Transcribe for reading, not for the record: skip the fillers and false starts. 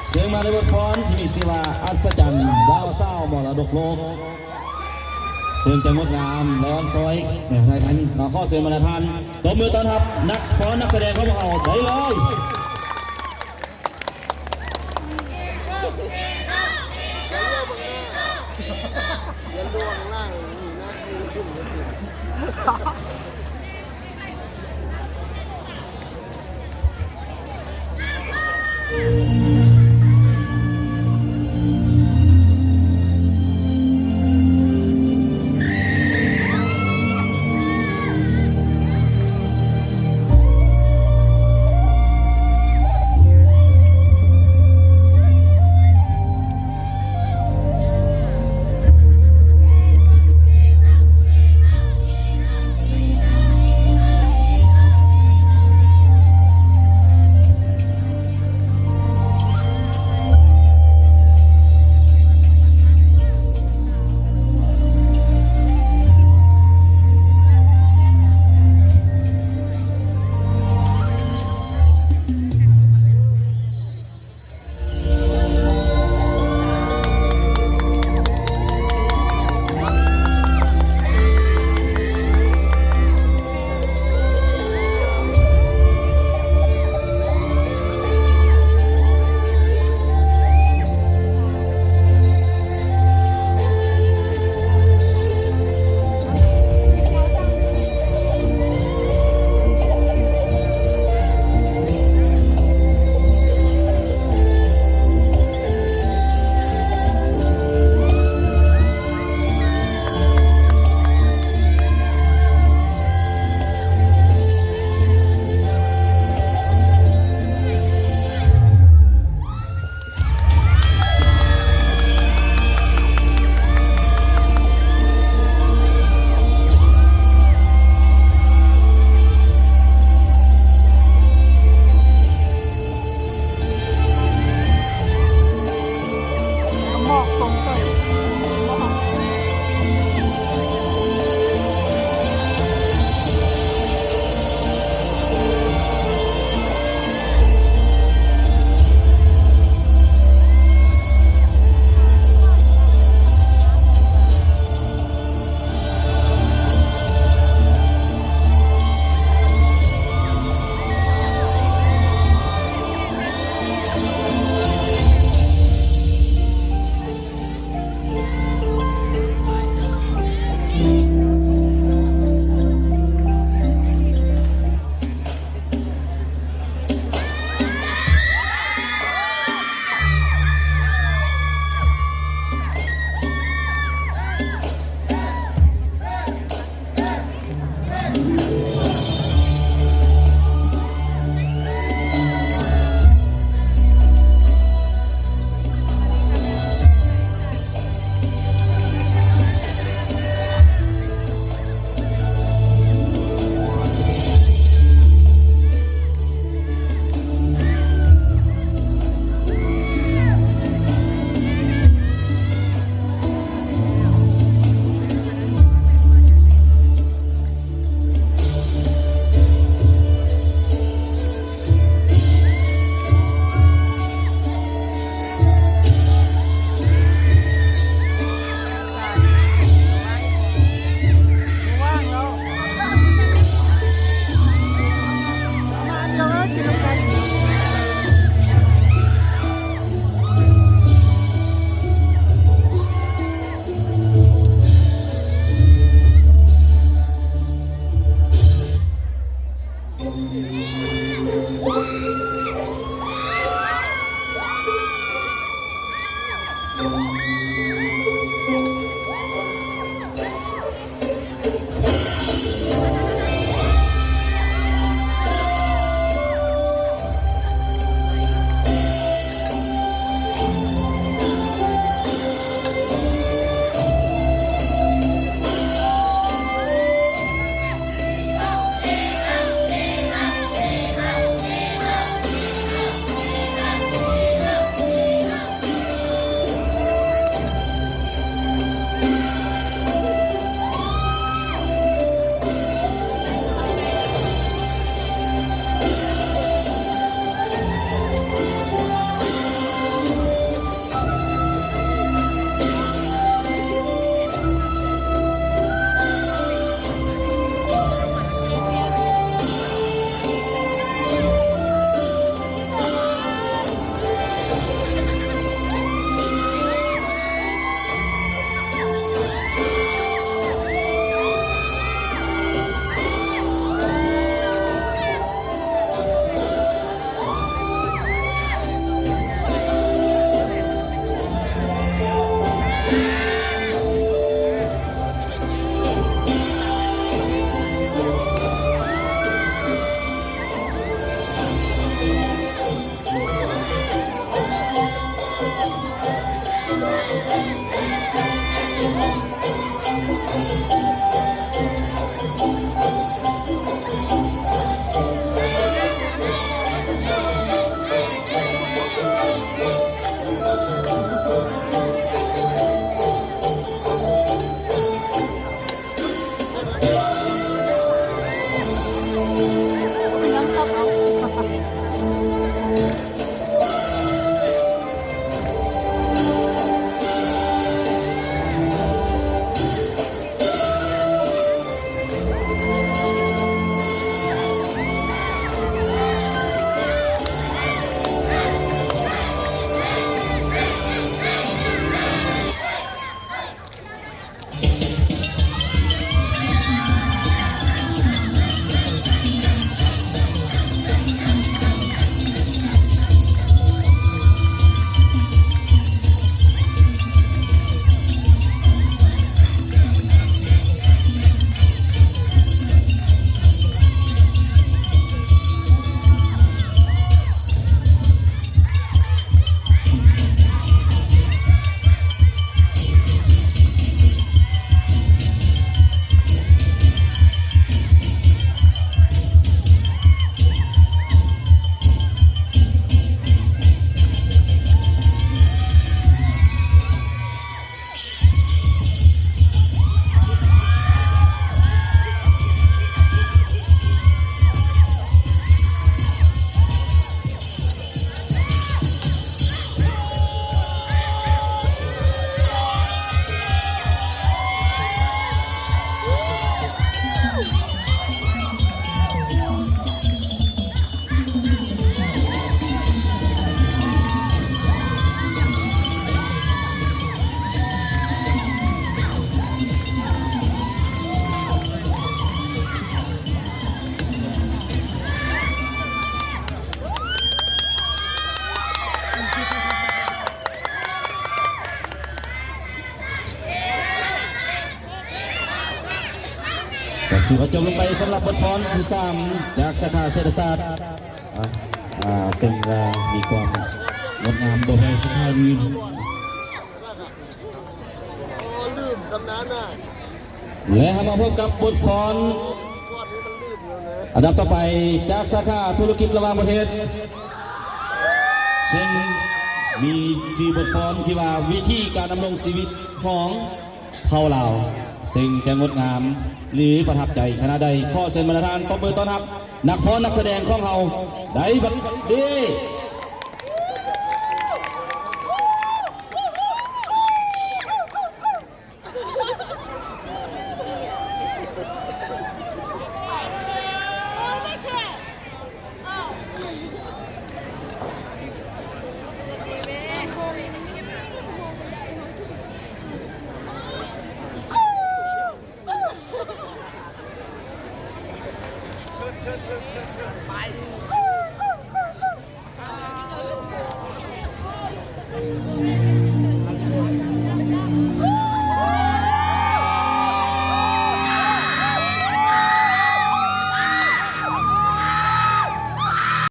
เสียงมาในบทพรที่มีชื่อว่าอัศจรรย์ดาวเศร้ามรดกโลกเสียงจะงดงามและอ่อนช้อยในไทยทันเราข้อเสียงมาในทันตบมือต้อนรับนักฟ้อนนักแสดงของเราไปเลยยันดวงล่างนี่นะคือขึ้นเลย ถือว่าจบลงไปสำหรับบทฟ้อนที่3จากสาขาเศรษฐศาสตร์ซึ่งมีความงดงามบนในสาขาอื่น โอ้ลืมคำนั้นน่ะ และมาพบกับบทฟ้อน ก้อนนี้มันลืมเลยนะ อันดับต่อไปจากสาขาธุรกิจระหว่างประเทศซึ่งมี4บทฟ้อนที่ว่าวิธีการดำรงชีวิตของเผ่าลาวซึ่งจะงดงามหรือประทับใจขณะใดข้อเชิญบรรทานตบมือต้อนรับนักฟ้อนนักแสดงของเราได้บัดนี้ ไป